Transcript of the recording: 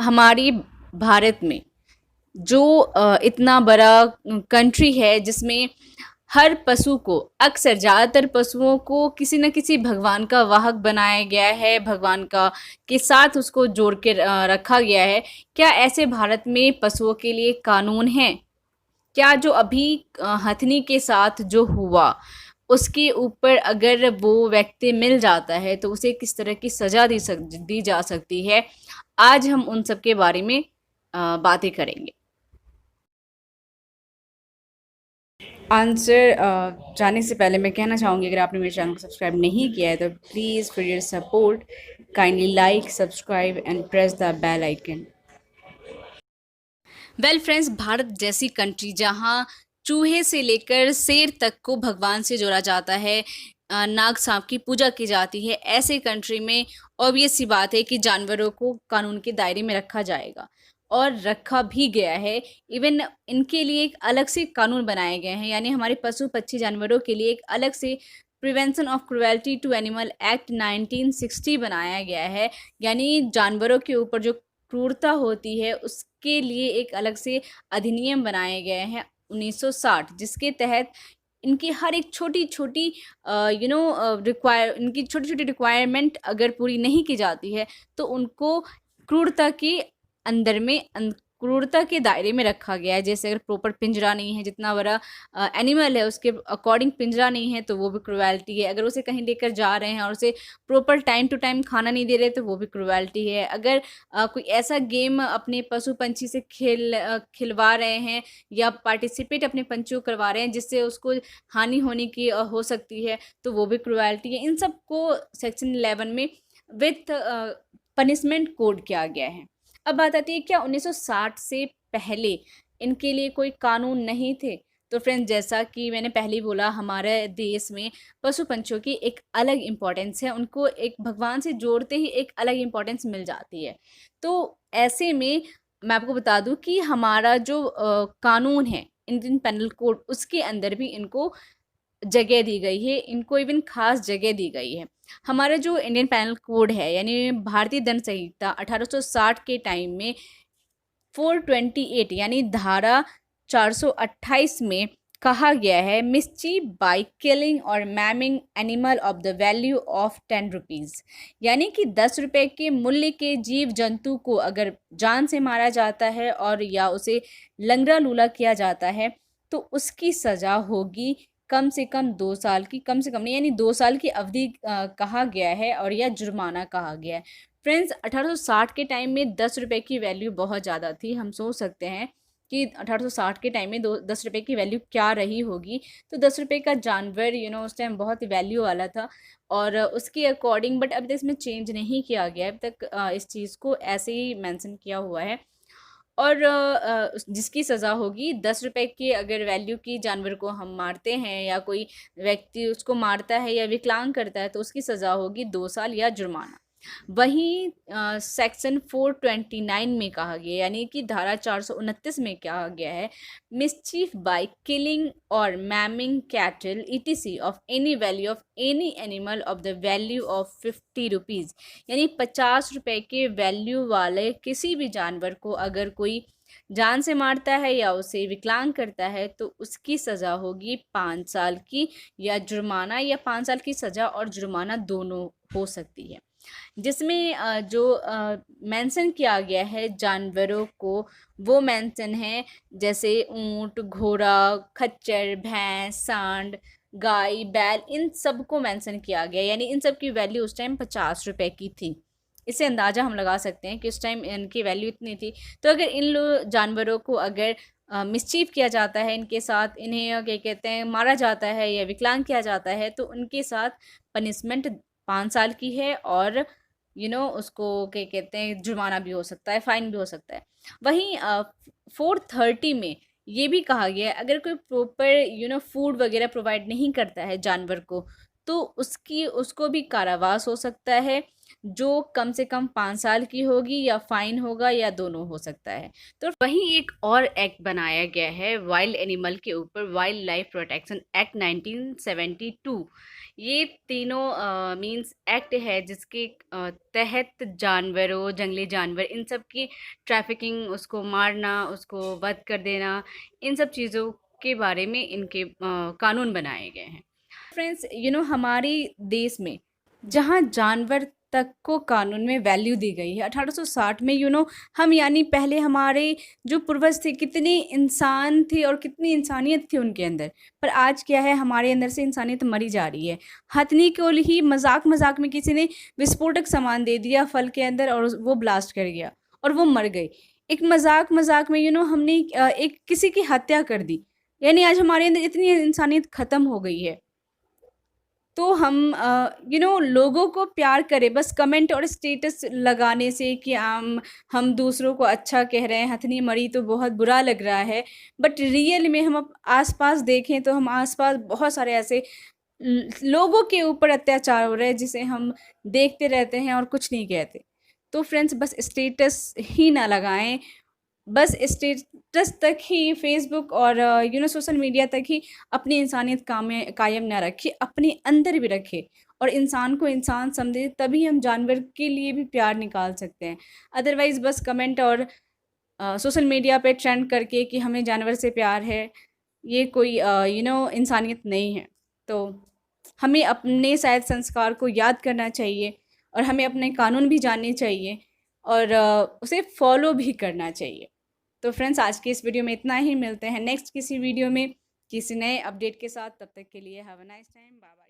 हमारी भारत में जो इतना बड़ा कंट्री है जिसमें हर पशु को अक्सर ज़्यादातर पशुओं को किसी न किसी भगवान का वाहक बनाया गया है, भगवान का के साथ उसको जोड़ के रखा गया है। क्या ऐसे भारत में पशुओं के लिए कानून हैं? क्या जो अभी हथनी के साथ जो हुआ उसके ऊपर अगर वो व्यक्ति मिल जाता है तो उसे किस तरह की सज़ा दी जा सकती है? आज हम उन सब के बारे में बातें करेंगे। आंसर जाने से पहले मैं कहना चाहूँगी, अगर आपने मेरे चैनल को सब्सक्राइब नहीं किया है तो please for your support kindly like, subscribe and press the bell icon. Well friends, Bharat जैसी कंट्री जहाँ चूहे से लेकर शेर तक को भगवान से जोड़ा जाता है, नाग सांप की पूजा की जाती है, ऐसे कंट्री में ऑब्वियस सी बात है कि जानवरों को कानून के दायरे में रखा जाएगा और रखा भी गया है। इवन इनके लिए एक अलग से कानून बनाए गए हैं, यानी हमारे पशु पक्षी जानवरों के लिए एक अलग से prevention of cruelty to animal act 1960 बनाया गया है। यानी जानवरों के ऊपर जो क्रूरता होती है उसके लिए एक अलग से अधिनियम बनाए गए हैं 1960, जिसके तहत इनकी हर एक छोटी छोटी इनकी छोटी छोटी रिक्वायरमेंट अगर पूरी नहीं की जाती है तो उनको क्रूरता के अंदर में क्रूरता के दायरे में रखा गया है। जैसे अगर प्रॉपर पिंजरा नहीं है, जितना बड़ा एनिमल है उसके अकॉर्डिंग पिंजरा नहीं है तो वो भी क्रुएल्टी है। अगर उसे कहीं लेकर जा रहे हैं और उसे प्रॉपर टाइम टू टाइम खाना नहीं दे रहे तो वो भी क्रुएल्टी है। अगर कोई ऐसा गेम अपने पशु पंछी से खिलवा रहे हैं या पार्टिसिपेट अपने पंछियों करवा रहे हैं जिससे उसको हानि होने की हो सकती है तो वो भी क्रुएल्टी है। इन सब को सेक्शन 11 में विथ पनिशमेंट कोड किया गया है। अब बात आती है, क्या 1960 से पहले इनके लिए कोई कानून नहीं थे? तो फ्रेंड्स, जैसा कि मैंने पहले ही बोला, हमारे देश में पशु पंछियों की एक अलग इम्पोर्टेंस है, उनको एक भगवान से जोड़ते ही एक अलग इम्पोर्टेंस मिल जाती है। तो ऐसे में मैं आपको बता दूं कि हमारा जो कानून है इंडियन पेनल कोड, उसके अंदर भी इनको जगह दी गई है, इनको इवन खास जगह दी गई है। हमारा जो इंडियन पेनल कोड है यानी भारतीय दंड संहिता 1860 के टाइम में 428 यानी धारा 428 में कहा गया है, मिसचीफ बाय किलिंग और maiming animal of the value of 10 rupees, यानी कि 10 रुपए के मूल्य के जीव जंतु को अगर जान से मारा जाता है और या उसे लंगड़ा लूला किया जाता है तो उसकी सज़ा होगी कम से कम 2 साल की, कम से कम नहीं यानी 2 साल की अवधि कहा गया है, और यह जुर्माना कहा गया है। फ्रेंड्स, 1860 के टाइम में 10 रुपए की वैल्यू बहुत ज़्यादा थी। हम सोच सकते हैं कि 1860 के टाइम में 10 रुपए की वैल्यू क्या रही होगी। तो 10 रुपए का जानवर उस टाइम बहुत वैल्यू वाला था, और उसके अकॉर्डिंग बट अभी तक इसमें चेंज नहीं किया गया है। अभी तक इस चीज़ को ऐसे ही मेंशन किया हुआ है। और जिसकी सज़ा होगी 10 रुपए की अगर वैल्यू की जानवर को हम मारते हैं या कोई व्यक्ति उसको मारता है या विकलांग करता है तो उसकी सज़ा होगी 2 साल या जुर्माना। वहीं सेक्शन 429 में कहा गया, यानी कि धारा 429 में कहा गया है, मिसचीफ बाय किलिंग और maiming cattle etc of any value of any animal of the value of 50 rupees, यानी 50 रुपए के वैल्यू वाले किसी भी जानवर को अगर कोई जान से मारता है या उसे विकलांग करता है तो उसकी सज़ा होगी 5 साल की या जुर्माना, या 5 साल की सज़ा और जुर्माना दोनों हो सकती है। जिसमें जो मेंशन किया गया है जानवरों को, वो मेंशन है जैसे ऊंट, घोड़ा, खच्चर, भैंस, सांड, गाय, बैल, इन सब को मेंशन किया गया, यानी इन सब की वैल्यू उस टाइम 50 रुपए की थी। इससे अंदाज़ा हम लगा सकते हैं कि उस टाइम इनकी वैल्यू इतनी थी। तो अगर इन जानवरों को अगर मिसचीफ किया जाता है, इनके साथ इन्हें क्या कहते हैं मारा जाता है या विकलांग किया जाता है तो उनके साथ पनिशमेंट 5 साल की है, और उसको क्या कहते हैं जुर्माना भी हो सकता है, फाइन भी हो सकता है। वहीं 430 में ये भी कहा गया है, अगर कोई प्रॉपर फूड वगैरह प्रोवाइड नहीं करता है जानवर को तो उसको भी कारावास हो सकता है, जो कम से कम 5 साल की होगी, या फाइन होगा, या दोनों हो सकता है। तो वहीं एक और एक्ट बनाया गया है वाइल्ड एनिमल के ऊपर, वाइल्ड लाइफ प्रोटेक्शन एक्ट 1972। ये तीनों मींस एक्ट है जिसके तहत जानवरों, जंगली जानवर, इन सब की ट्रैफिकिंग, उसको मारना, उसको वध कर देना, इन सब चीज़ों के बारे में इनके कानून बनाए गए हैं। फ्रेंड्स, हमारे देश में जहाँ जानवर तक को कानून में वैल्यू दी गई है, 1860 में हम, यानी पहले हमारे जो पूर्वज थे, कितने इंसान थे और कितनी इंसानियत थी उनके अंदर। पर आज क्या है, हमारे अंदर से इंसानियत मरी जा रही है। हथनी को ही मजाक मजाक में किसी ने विस्फोटक सामान दे दिया फल के अंदर, और वो ब्लास्ट कर गया और वो मर गई। एक मजाक मजाक में हमने एक किसी की हत्या कर दी। यानी आज हमारे अंदर इतनी इंसानियत ख़त्म हो गई है। तो हम लोगों को प्यार करें, बस कमेंट और स्टेटस लगाने से कि हम दूसरों को अच्छा कह रहे हैं, हथनी मरी तो बहुत बुरा लग रहा है, बट रियल में हम आसपास देखें तो हम आसपास बहुत सारे ऐसे लोगों के ऊपर अत्याचार हो रहे हैं जिसे हम देखते रहते हैं और कुछ नहीं कहते। तो फ्रेंड्स, बस स्टेटस ही ना लगाएं, बस स्टेटस तक ही, फेसबुक और सोशल मीडिया तक ही अपनी इंसानियत कायम ना रखे, अपने अंदर भी रखे, और इंसान को इंसान समझे, तभी हम जानवर के लिए भी प्यार निकाल सकते हैं। अदरवाइज़ बस कमेंट और सोशल मीडिया पे ट्रेंड करके कि हमें जानवर से प्यार है, ये कोई इंसानियत नहीं है। तो हमें अपने शायद संस्कार को याद करना चाहिए, और हमें अपने कानून भी जानने चाहिए, और उसे फॉलो भी करना चाहिए। तो फ्रेंड्स, आज की इस वीडियो में इतना ही। मिलते हैं नेक्स्ट किसी वीडियो में किसी नए अपडेट के साथ। तब तक के लिए have a nice time, bye bye.